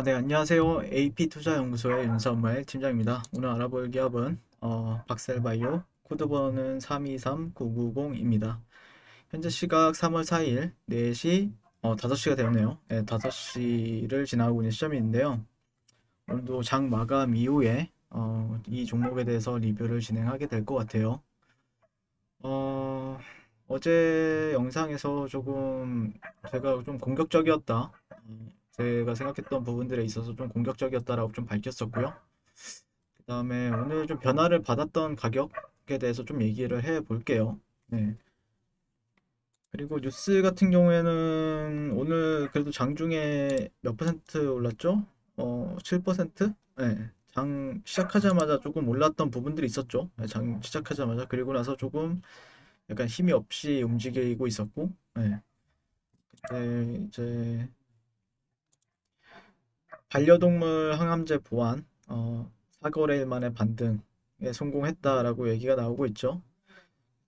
네, 안녕하세요. AP투자연구소의 윤선말 팀장입니다. 오늘 알아볼 기업은 박셀바이오, 코드번호는 323990입니다. 현재 시각 3월 4일 4시 5시가 되었네요. 네, 5시를 지나고 있는 시점인데요. 오늘도 장 마감 이후에 이 종목에 대해서 리뷰를 진행하게 될 것 같아요. 어, 어제 영상에서 조금 제가 좀 공격적이었다. 제가 생각했던 부분들에 있어서 좀 공격적이었다라고 좀 밝혔었고요. 그 다음에 오늘 좀 변화를 받았던 가격에 대해서 좀 얘기를 해 볼게요. 네. 그리고 뉴스 같은 경우에는 오늘 그래도 장중에 몇 퍼센트 올랐죠? 7%? 네. 장 시작하자마자 조금 올랐던 부분들이 있었죠. 네, 장 시작하자마자. 그리고 나서 조금 약간 힘이 없이 움직이고 있었고, 네. 그때 이제 반려동물 항암제 보안, 4거래일 만에 반등에 성공했다라고 얘기가 나오고 있죠.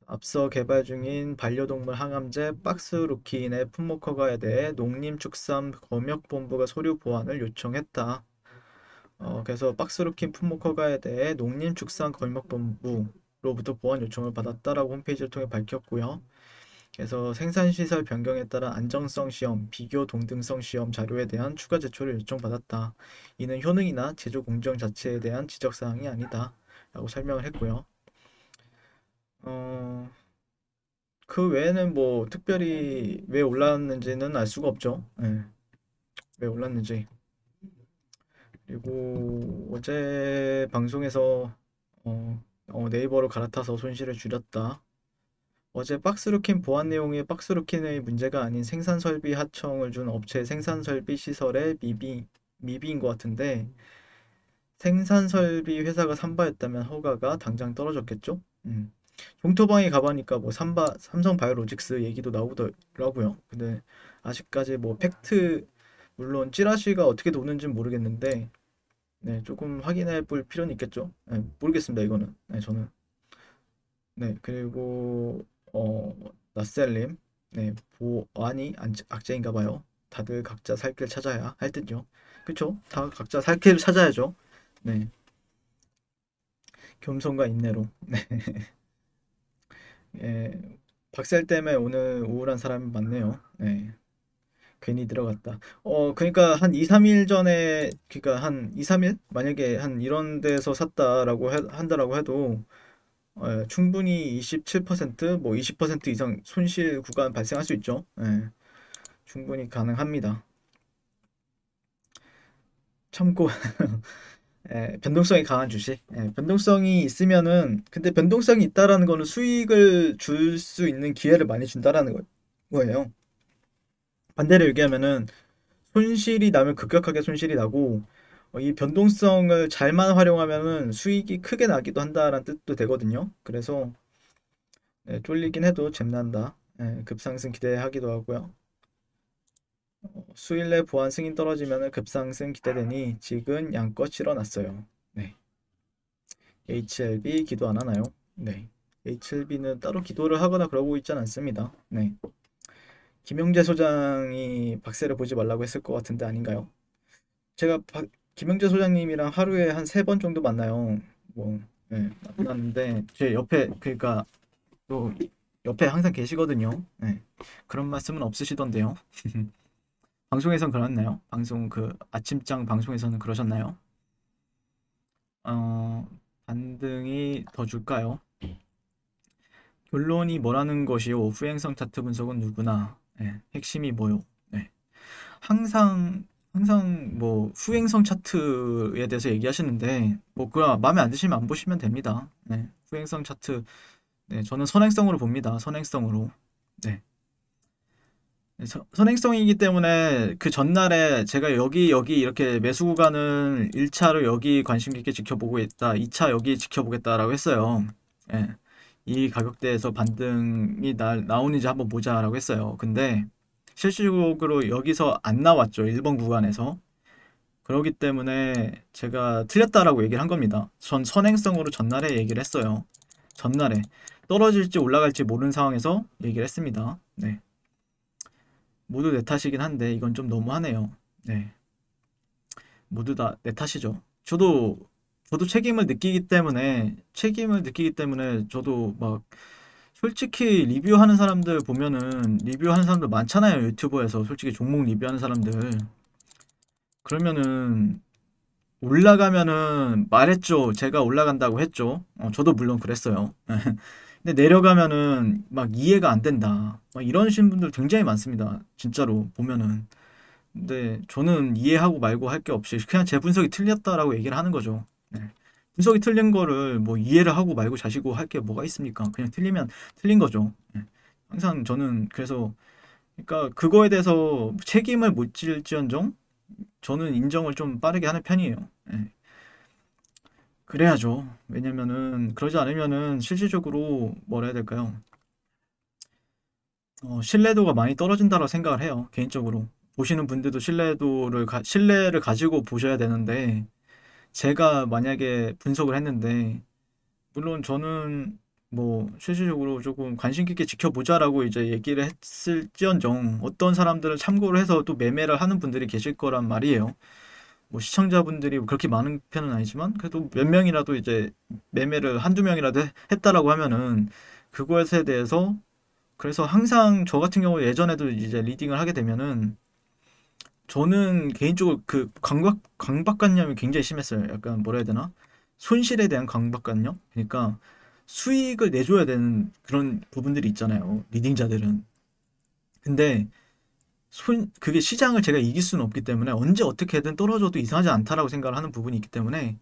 앞서 개발 중인 반려동물 항암제 박스루킨의 품목 허가에 대해 농림축산검역본부가 서류 보완을 요청했다. 그래서 박스루킨 품목 허가에 대해 농림축산검역본부로부터 보완 요청을 받았다라고 홈페이지를 통해 밝혔고요. 그래서 생산시설 변경에 따라 안정성 시험, 비교 동등성 시험 자료에 대한 추가 제출을 요청받았다. 이는 효능이나 제조 공정 자체에 대한 지적사항이 아니다. 라고 설명을 했고요. 어, 그 외에는 뭐 특별히 왜 올랐는지는 알 수가 없죠. 예, 왜 올랐는지. 그리고 어제 방송에서 네이버로 갈아타서 손실을 줄였다. 어제 박스루킨 보안 내용이 박스루킨의 문제가 아닌 생산설비 하청을 준 업체 생산설비 시설의 미비인 것 같은데 생산설비 회사가 삼바였다면 허가가 당장 떨어졌겠죠? 종토방에 가보니까 뭐 삼성바이오로직스 얘기도 나오더라고요. 근데 아직까지 뭐 팩트 물론 찌라시가 어떻게 도는지는 모르겠는데 네, 조금 확인해 볼 필요는 있겠죠. 네, 모르겠습니다. 이거는 저는 그리고 나셀님 보안이 악재인가 봐요. 다들 각자 살 길 찾아야 할 듯요. 그쵸? 다 각자 살 길을 찾아야죠. 네, 겸손과 인내로. 네, 예, 박셀 때문에 오늘 우울한 사람이 많네요. 네, 괜히 들어갔다. 그러니까 한 2, 3일 전에, 그러니까 한 2, 3일? 만약에 한 이런 데서 샀다라고 한다라고 해도 충분히 27%, 뭐 20% 이상 손실 구간 발생할 수 있죠. 충분히 가능합니다. 참고 변동성이 강한 주식. 변동성이 있으면은 근데 변동성이 있다라는 거는 수익을 줄 수 있는 기회를 많이 준다라는 거예요. 반대로 얘기하면은 손실이 나면 급격하게 손실이 나고 이 변동성을 잘만 활용하면은 수익이 크게 나기도 한다라는 뜻도 되거든요. 그래서 쫄리긴 해도 잼난다. 급상승 기대하기도 하고요. 수일 내 보안 승인 떨어지면 급상승 기대되니 지금 양껏 실어놨어요. 네. HLB 기도 안 하나요? 네. HLB는 따로 기도를 하거나 그러고 있진 않습니다. 네. 김영재 소장이 박세를 보지 말라고 했을 것 같은데 아닌가요? 제가 김영재 소장님이랑 하루에 한 3번 정도 만나요. 뭐, 네, 만났는데 제 옆에 그러니까 또 옆에 항상 계시거든요. 네. 그런 말씀은 없으시던데요. 방송에선 그랬나요? 방송 그 아침장 방송에서는 그러셨나요? 어, 반등이 더 줄까요? 결론이 뭐라는 것이요? 후행성 차트 분석은 누구나 핵심이 뭐요? 네. 항상 뭐 후행성 차트에 대해서 얘기하시는데 뭐 그거 마음에 안 드시면 안 보시면 됩니다. 후행성 차트 저는 선행성으로 봅니다. 선행성으로. 네. 선행성이기 때문에 그 전날에 제가 여기 이렇게 매수 구간은 1차로 여기 관심 깊게 지켜보고 있다. 2차 여기 지켜보겠다라고 했어요. 예. 이 가격대에서 반등이 나오는지 한번 보자라고 했어요. 근데 실질적으로 여기서 안 나왔죠. 1번 구간에서. 그렇기 때문에 제가 틀렸다라고 얘기를 한 겁니다. 전 선행성으로 전날에 얘기를 했어요. 전날에 떨어질지 올라갈지 모르는 상황에서 얘기를 했습니다. 네. 모두 내 탓이긴 한데 이건 좀 너무하네요. 네. 모두 다 내 탓이죠. 저도 책임을 느끼기 때문에 저도 막 솔직히 리뷰하는 사람들 보면은 리뷰하는 사람들 많잖아요. 유튜버에서 솔직히 종목 리뷰하는 사람들. 그러면은 올라가면은 말했죠. 제가 올라간다고 했죠. 저도 물론 그랬어요. 근데 내려가면은 막 이해가 안 된다. 막 이러신 분들 굉장히 많습니다. 진짜로 보면은. 근데 저는 이해하고 말고 할 게 없이 그냥 제 분석이 틀렸다라고 얘기를 하는 거죠. 네. 분석이 틀린 거를 뭐 이해를 하고 말고 자시고 할 게 뭐가 있습니까? 그냥 틀리면 틀린 거죠. 네. 항상 저는 그래서 그러니까 그거에 대해서 책임을 못 질지언정 저는 인정을 좀 빠르게 하는 편이에요. 네. 그래야죠. 왜냐면은 그러지 않으면은 실질적으로 뭐라 해야 될까요? 신뢰도가 많이 떨어진다고 생각을 해요. 개인적으로. 보시는 분들도 신뢰를 가지고 보셔야 되는데 제가 만약에 분석을 했는데 물론 저는 뭐 실질적으로 조금 관심 깊게 지켜보자라고 이제 얘기를 했을지언정 어떤 사람들은 참고를 해서 또 매매를 하는 분들이 계실 거란 말이에요. 뭐 시청자분들이 그렇게 많은 편은 아니지만 그래도 몇 명이라도 이제 매매를 한두 명이라도 했다라고 하면은 그것에 대해서 그래서 항상 저 같은 경우 예전에도 이제 리딩을 하게 되면은 저는 개인적으로 그 강박관념이 굉장히 심했어요. 약간 뭐라 해야 되나? 손실에 대한 강박관념? 그러니까 수익을 내줘야 되는 그런 부분들이 있잖아요. 리딩자들은. 근데 그게 시장을 제가 이길 수는 없기 때문에 언제 어떻게든 떨어져도 이상하지 않다라고 생각을 하는 부분이 있기 때문에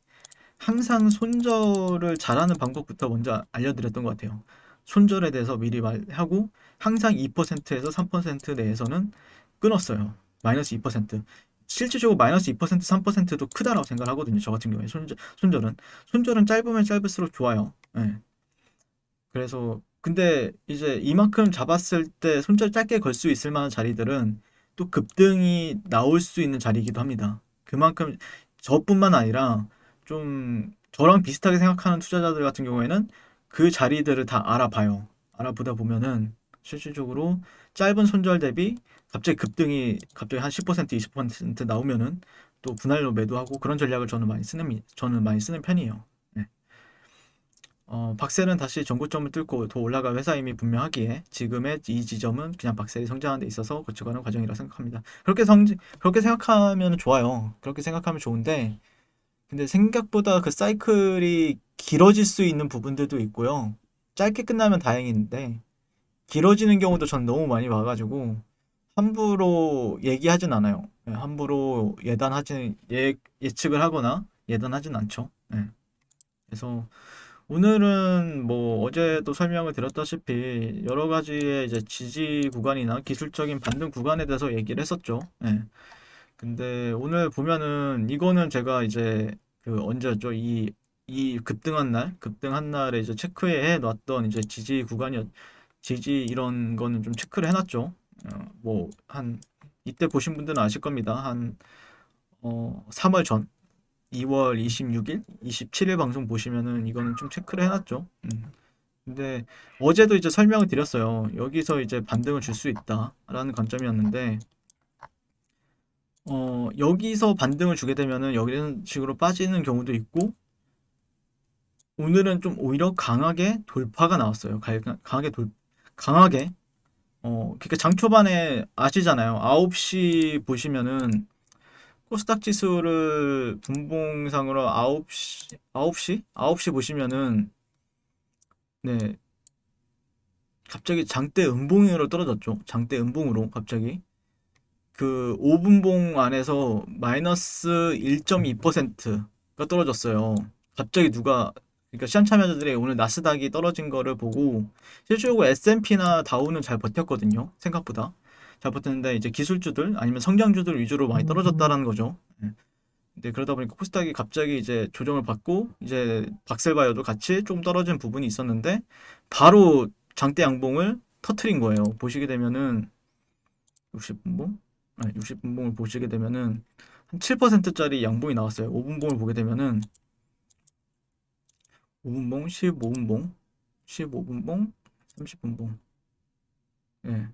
항상 손절을 잘하는 방법부터 먼저 알려드렸던 것 같아요. 손절에 대해서 미리 말하고 항상 2%에서 3% 내에서는 끊었어요. 마이너스 2%. 실질적으로 마이너스 2%, 3%도 크다라고 생각을 하거든요. 저 같은 경우에 손절은 짧으면 짧을수록 좋아요. 예. 그래서 근데 이제 이만큼 잡았을 때 손절 짧게 걸 수 있을 만한 자리들은 또 급등이 나올 수 있는 자리이기도 합니다. 그만큼 저뿐만 아니라 좀 저랑 비슷하게 생각하는 투자자들 같은 경우에는 그 자리들을 다 알아봐요. 알아보다 보면은 실질적으로 짧은 손절 대비 갑자기 한 10%, 20% 나오면은 또 분할로 매도하고 그런 전략을 저는 많이 쓰는 편이에요. 네. 박셀은 다시 전고점을 뚫고 더 올라갈 회사임이 분명하기에 지금의 이 지점은 그냥 박셀이 성장하는 데 있어서 거쳐가는 과정이라 생각합니다. 그렇게 생각하면 좋아요. 그렇게 생각하면 좋은데, 근데 생각보다 그 사이클이 길어질 수 있는 부분들도 있고요. 짧게 끝나면 다행인데, 길어지는 경우도 전 너무 많이 봐가지고, 함부로 얘기하진 않아요. 예, 함부로 예측을 하거나 예단하진 않죠. 예. 그래서 오늘은 뭐 어제도 설명을 드렸다시피 여러 가지의 이제 지지 구간이나 기술적인 반등 구간에 대해서 얘기를 했었죠. 예. 근데 오늘 보면은 이거는 제가 이제 그 언제였죠? 이 급등한 날에 이제 체크해 놨던 이제 지지 이런 거는 좀 체크를 해놨죠. 뭐 한 이때 보신 분들은 아실 겁니다. 한 3월 전 2월 26일, 27일 방송 보시면은 이거는 좀 체크를 해놨죠. 근데 어제도 이제 설명을 드렸어요. 여기서 이제 반등을 줄 수 있다라는 관점이었는데, 여기서 반등을 주게 되면은 이런 식으로 빠지는 경우도 있고, 오늘은 좀 오히려 강하게 돌파가 나왔어요. 강하게. 그러니까 장 초반에 아시잖아요. 9시 보시면은 코스닥 지수를 분봉상으로 9시 보시면은 네, 갑자기 장대 음봉으로 떨어졌죠. 장대 음봉으로 갑자기 그 5분봉 안에서 마이너스 1.2%가 떨어졌어요. 갑자기 그러니까 시장참여자들이 오늘 나스닥이 떨어진 거를 보고 실질적으로 S&P나 다우는 잘 버텼거든요. 생각보다 잘 버텼는데 이제 기술주들 아니면 성장주들 위주로 많이 떨어졌다라는 거죠. 예. 근데 그러다 보니까 코스닥이 갑자기 이제 조정을 받고 이제 박셀바이오도 같이 좀 떨어진 부분이 있었는데 바로 장대 양봉을 터트린 거예요. 보시게 되면은 60분봉? 60분봉을 보시게 되면은 한 7%짜리 양봉이 나왔어요. 5분봉을 보게 되면은 5분봉, 15분봉, 15분봉, 30분봉. 예.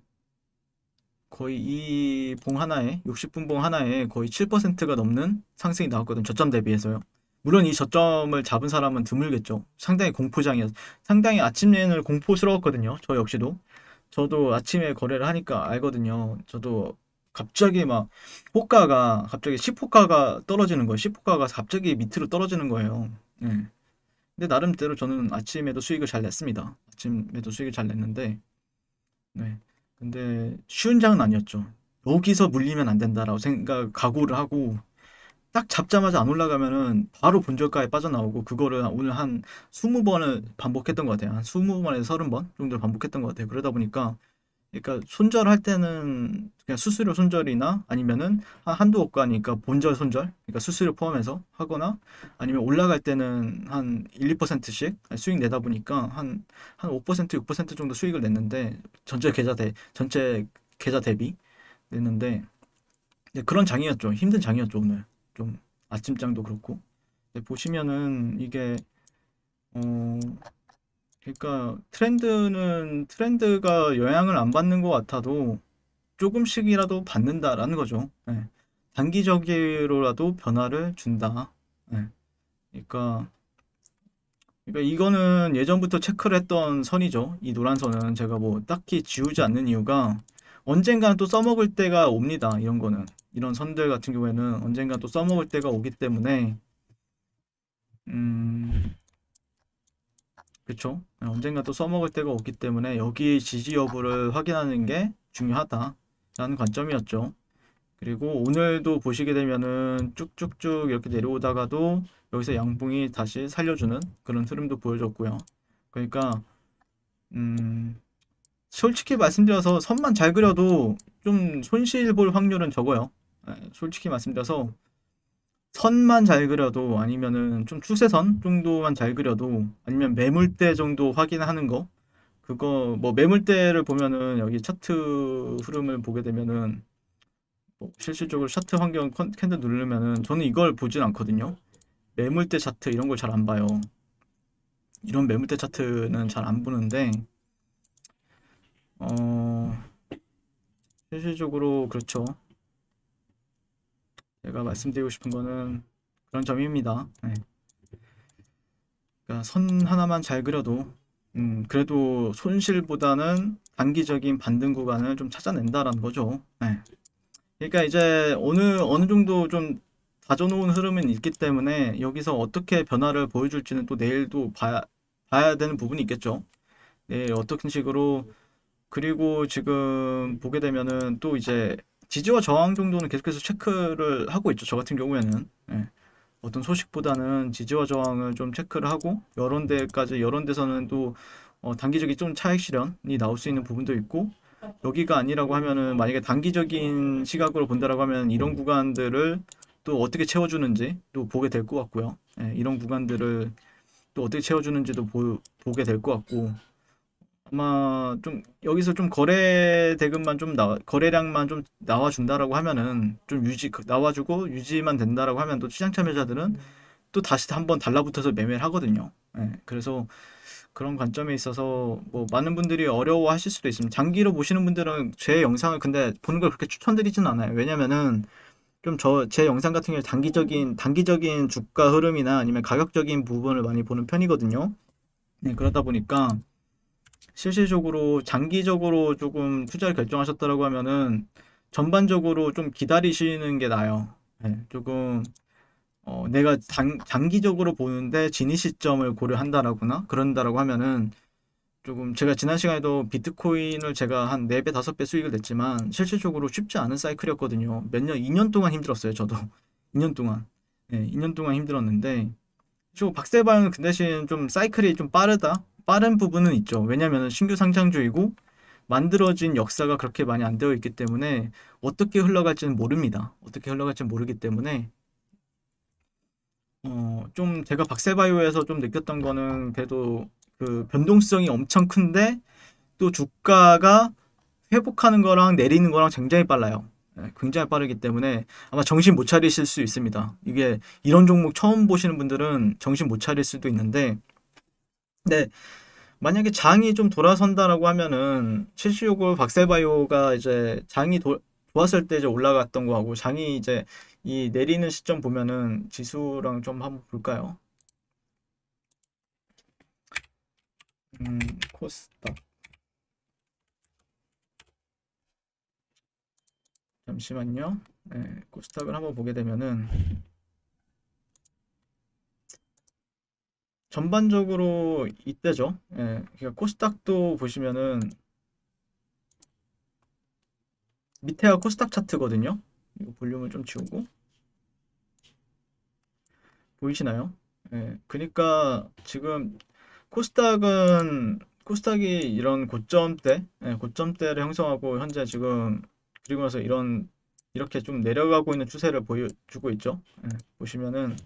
거의 이 봉 하나에 60분봉 하나에 거의 7%가 넘는 상승이 나왔거든요. 저점 대비해서요. 물론 이 저점을 잡은 사람은 드물겠죠. 상당히 공포장이어서 상당히 아침에는 공포스러웠거든요. 저 역시도. 저도 아침에 거래를 하니까 알거든요. 저도 갑자기 막 호가가 갑자기 10호가가 떨어지는 거예요. 10호가가 갑자기 밑으로 떨어지는 거예요. 네. 근데 나름대로 저는 아침에도 수익을 잘 냈습니다. 아침에도 수익을 잘 냈는데 네. 근데 쉬운 장은 아니었죠. 여기서 물리면 안 된다라고 각오를 하고 딱 잡자마자 안 올라가면은 바로 본저가에 빠져나오고 그거를 오늘 한 20번을 반복했던 것 같아요. 한 20번에서 30번 정도 반복했던 것 같아요. 그러다 보니까 그러니까 손절할 때는 그냥 수수료 손절이나 아니면은 한두 억가니까 본절 손절, 그러니까 수수료 포함해서 하거나 아니면 올라갈 때는 한 1, 2%씩 수익 내다 보니까 한 5%, 6% 정도 수익을 냈는데 전체 계좌 대비 냈는데 네, 그런 장이었죠. 힘든 장이었죠, 오늘. 좀 아침장도 그렇고. 근데 보시면은 이게 어 그러니까 트렌드가 영향을 안 받는 것 같아도 조금씩이라도 받는다라는 거죠. 예. 단기적으로라도 변화를 준다. 예. 그러니까, 이거는 예전부터 체크를 했던 선이죠. 이 노란 선은 제가 뭐 딱히 지우지 않는 이유가 언젠가는 또 써먹을 때가 옵니다. 이런 거는. 이런 선들 같은 경우에는 언젠가 또 써먹을 때가 오기 때문에, 음, 그쵸? 언젠가 또 써먹을 때가 오기 때문에 여기 지지 여부를 확인하는 게 중요하다라는 관점이었죠. 그리고 오늘도 보시게 되면은 쭉쭉쭉 이렇게 내려오다가도 여기서 양봉이 다시 살려주는 그런 흐름도 보여줬고요. 그러니까 솔직히 말씀드려서 선만 잘 그려도 좀 손실 볼 확률은 적어요. 솔직히 말씀드려서 선만 잘 그려도 아니면은 좀 추세선 정도만 잘 그려도 아니면 매물대 정도 확인하는 거 그거 뭐 매물대를 보면은 여기 차트 흐름을 보게 되면은 뭐 실질적으로 차트 환경 캔들 누르면은 저는 이걸 보진 않거든요. 매물대 차트 이런 걸 잘 안 봐요. 이런 매물대 차트는 잘 안 보는데 어 실질적으로 그렇죠. 제가 말씀드리고 싶은 거는 그런 점입니다. 네. 그러니까 선 하나만 잘 그려도 그래도 손실보다는 단기적인 반등 구간을 좀 찾아낸다라는 거죠. 네. 그러니까 이제 어느 정도 좀 다져놓은 흐름은 있기 때문에 여기서 어떻게 변화를 보여줄지는 또 내일도 봐야 되는 부분이 있겠죠. 내일 어떤 식으로 그리고 지금 보게 되면은 또 이제 지지와 저항 정도는 계속해서 체크를 하고 있죠. 저 같은 경우에는 예. 어떤 소식보다는 지지와 저항을 좀 체크를 하고 여러 데서는 또 단기적인 좀 차익 실현이 나올 수 있는 부분도 있고 여기가 아니라고 하면은 만약에 단기적인 시각으로 본다라고 하면 이런 구간들을 또 어떻게 채워주는지 또 보게 될 것 같고요. 예, 이런 구간들을 또 어떻게 채워주는지도 보게 될 것 같고 아마 좀 여기서 좀 거래 대금만 좀 거래량만 좀 나와준다라고 하면은 좀 나와주고 유지만 된다라고 하면 또 시장 참여자들은 또 다시 한번 달라붙어서 매매를 하거든요. 예, 그래서 그런 관점에 있어서 뭐 많은 분들이 어려워하실 수도 있습니다. 장기로 보시는 분들은 제 영상을 근데 보는 걸 그렇게 추천드리진 않아요. 왜냐면은 좀 제 영상 같은 경우에 단기적인 주가 흐름이나 아니면 가격적인 부분을 많이 보는 편이거든요. 네, 그러다 보니까 실질적으로 장기적으로 조금 투자를 결정하셨다라고 하면은 전반적으로 좀 기다리시는 게 나아요. 네, 조금 내가 장기적으로 보는데 진입 시점을 고려한다라거나 그런다라고 하면은 조금 제가 지난 시간에도 비트코인을 제가 한 4배, 5배 수익을 냈지만 실질적으로 쉽지 않은 사이클이었거든요. 2년 동안 힘들었어요, 저도. 2년 동안. 네, 2년 동안 힘들었는데 좀 박세바는 그 대신 좀 사이클이 좀 빠른 부분은 있죠. 왜냐면은 신규 상장주이고 만들어진 역사가 그렇게 많이 안 되어 있기 때문에 어떻게 흘러갈지는 모릅니다. 어떻게 흘러갈지는 모르기 때문에 좀 제가 박세바이오에서 좀 느꼈던 거는 그래도 그 변동성이 엄청 큰데 또 주가가 회복하는 거랑 내리는 거랑 굉장히 빨라요. 네, 굉장히 빠르기 때문에 아마 정신 못 차리실 수 있습니다. 이게 이런 종목 처음 보시는 분들은 정신 못 차릴 수도 있는데 네, 만약에 장이 좀 돌아선다라고 하면은 76을 박셀바이오가 이제 좋았을 때 이제 올라갔던 거하고 장이 이제 이 내리는 시점 보면은 지수랑 좀 한번 볼까요? 음, 코스닥 잠시만요. 네, 코스닥을 한번 보게 되면은 전반적으로 이때죠. 예, 그러니까 코스닥도 보시면은 밑에가 코스닥 차트거든요. 이거 볼륨을 좀 지우고 보이시나요? 예, 그러니까 지금 코스닥이 이런 고점대, 예, 고점대를 형성하고 현재 지금 그리고 나서 이렇게 좀 내려가고 있는 추세를 보여주고 있죠. 예, 보시면은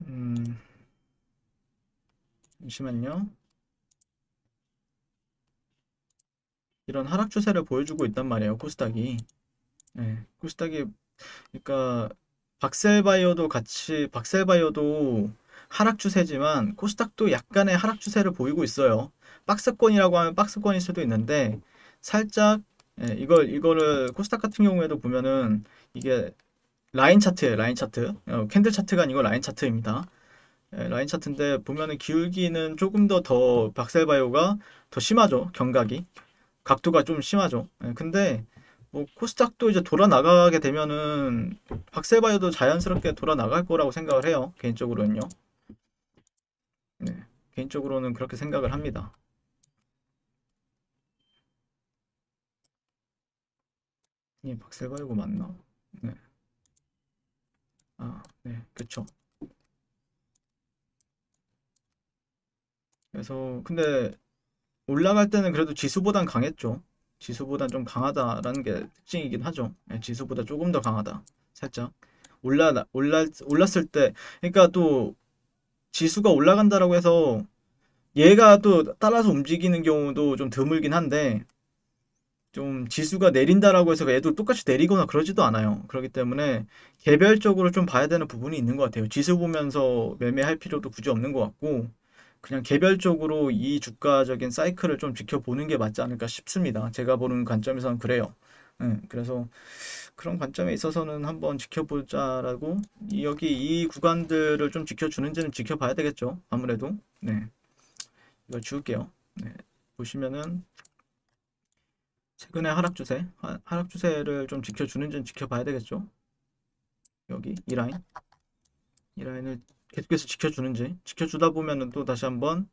음, 잠시만요. 이런 하락 추세를 보여주고 있단 말이에요. 코스닥이. 예, 코스닥이 그러니까 박셀바이오도 하락 추세지만 코스닥도 약간의 하락 추세를 보이고 있어요. 박스권이라고 하면 박스권일 수도 있는데 살짝 예, 이거를 코스닥 같은 경우에도 보면은 이게 라인 차트예요. 라인 차트. 캔들 차트가 아니고 라인 차트입니다. 예, 라인 차트인데 보면은 기울기는 조금 더 박셀바이오가 더 심하죠. 경각이. 각도가 좀 심하죠. 예, 근데 뭐 코스닥도 이제 돌아 나가게 되면은 박셀바이오도 자연스럽게 돌아 나갈 거라고 생각을 해요. 개인적으로는요. 네, 개인적으로는 그렇게 생각을 합니다. 이 박셀바이오가 맞나? 네, 네, 그쵸. 그래서 근데 올라갈 때는 그래도 지수보단 강했죠. 지수보단 좀 강하다라는 게 특징이긴 하죠. 네, 지수보다 조금 더 강하다. 살짝 올랐을 때, 그러니까 또 지수가 올라간다라고 해서 얘가 또 따라서 움직이는 경우도 좀 드물긴 한데 좀 지수가 내린다라고 해서 얘도 똑같이 내리거나 그러지도 않아요. 그렇기 때문에 개별적으로 좀 봐야 되는 부분이 있는 것 같아요. 지수 보면서 매매할 필요도 굳이 없는 것 같고 그냥 개별적으로 이 주가적인 사이클을 좀 지켜보는 게 맞지 않을까 싶습니다. 제가 보는 관점에서는 그래요. 그래서 그런 관점에 있어서는 한번 지켜보자라고 여기 이 구간들을 좀 지켜주는지는 지켜봐야 되겠죠. 아무래도 네. 이거 지울게요. 네. 보시면은 최근의 하락 추세를 좀 지켜주는지는 지켜봐야 되겠죠. 여기 이 라인을 계속해서 지켜주다 보면은 또 다시 한번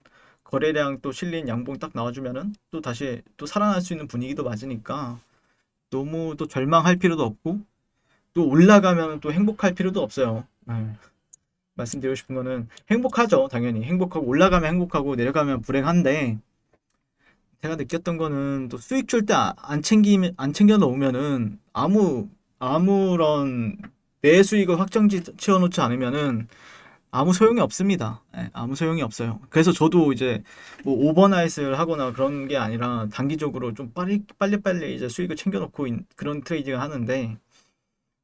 거래량 또 실린 양봉 딱 나와주면은 또 다시 또 살아날 수 있는 분위기도 맞으니까 너무 또 절망할 필요도 없고 또 올라가면 또 행복할 필요도 없어요. 네. 말씀드리고 싶은 거는 행복하죠. 당연히 행복하고 올라가면 행복하고 내려가면 불행한데 제가 느꼈던 거는 또 수익 줄 때 안 챙겨 놓으면은 아무런 내 수익을 채워 놓지 않으면은 아무 소용이 없습니다. 예, 아무 소용이 없어요. 그래서 저도 이제 뭐 오버나잇을 하거나 그런 게 아니라 단기적으로 좀 빨리빨리 이제 수익을 챙겨 놓고 그런 트레이딩을 하는데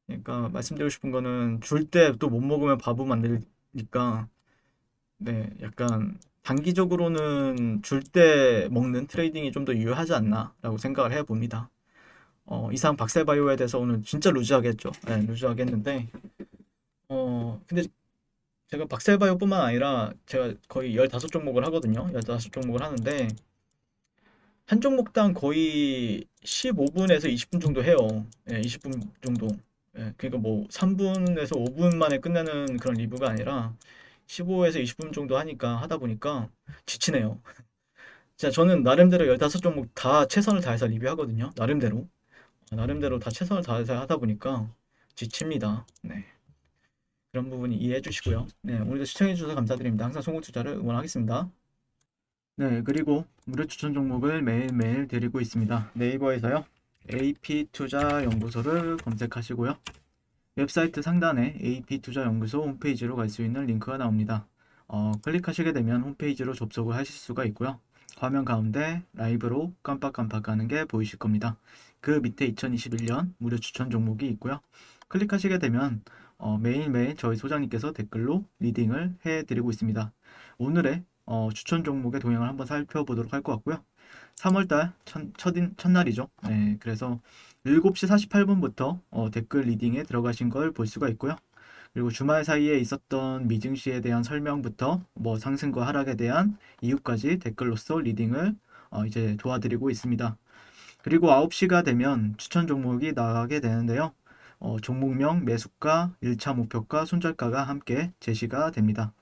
그러니까 말씀드리고 싶은 거는 줄 때 또 못 먹으면 바보 만들니까 네, 약간 단기적으로는 줄 때 먹는 트레이딩이 좀 더 유효하지 않나라고 생각을 해봅니다. 이상 박셀바이오에 대해서 오늘 진짜 루즈하겠죠. 네, 루즈하겠는데, 근데 제가 박셀바이오뿐만 아니라 제가 거의 15종목을 하거든요. 15종목을 하는데, 한 종목당 거의 15분에서 20분 정도 해요. 예, 20분 정도. 예, 그러니까 뭐 3분에서 5분 만에 끝내는 그런 리뷰가 아니라 15에서 20분 정도 하다 보니까 지치네요. 진짜 저는 나름대로 15종목 다 최선을 다해서 리뷰하거든요. 나름대로 다 최선을 다해서 하다 보니까 지칩니다. 네. 그런 부분이 이해해 주시고요. 네, 오늘도 시청해 주셔서 감사드립니다. 항상 송구 투자를 응원하겠습니다. 네, 그리고 무료 추천 종목을 매일매일 드리고 있습니다. 네이버에서요. AP투자연구소를 검색하시고요. 웹사이트 상단에 AP투자연구소 홈페이지로 갈 수 있는 링크가 나옵니다. 클릭하시게 되면 홈페이지로 접속을 하실 수가 있고요. 화면 가운데 라이브로 깜빡깜빡 하는 게 보이실 겁니다. 그 밑에 2021년 무료 추천 종목이 있고요. 클릭하시게 되면 매일매일 저희 소장님께서 댓글로 리딩을 해드리고 있습니다. 오늘의 추천 종목의 동향을 한번 살펴보도록 할 것 같고요. 3월달 첫날이죠. 네, 그래서 7시 48분부터 댓글 리딩에 들어가신 걸 볼 수가 있고요. 그리고 주말 사이에 있었던 미증시에 대한 설명부터 뭐 상승과 하락에 대한 이유까지 댓글로서 리딩을 이제 도와드리고 있습니다. 그리고 9시가 되면 추천 종목이 나가게 되는데요. 종목명, 매수가, 1차 목표가, 손절가가 함께 제시가 됩니다.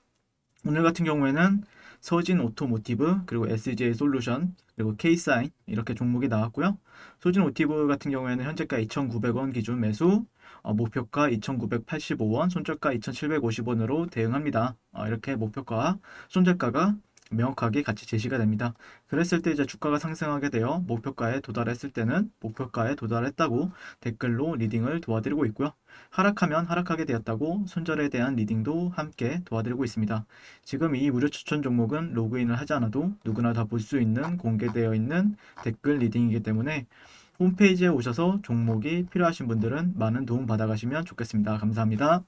오늘 같은 경우에는 서진 오토모티브, 그리고 SJ 솔루션, 그리고 K사인 이렇게 종목이 나왔고요. 서진 오토모티브 같은 경우에는 현재가 2,900원 기준 매수, 목표가 2,985원, 손절가 2,750원으로 대응합니다. 이렇게 목표가, 손절가가 명확하게 같이 제시가 됩니다. 그랬을 때 이제 주가가 상승하게 되어 목표가에 도달했을 때는 목표가에 도달했다고 댓글로 리딩을 도와드리고 있고요. 하락하면 하락하게 되었다고 손절에 대한 리딩도 함께 도와드리고 있습니다. 지금 이 무료 추천 종목은 로그인을 하지 않아도 누구나 다 볼 수 있는 공개되어 있는 댓글 리딩이기 때문에 홈페이지에 오셔서 종목이 필요하신 분들은 많은 도움 받아가시면 좋겠습니다. 감사합니다.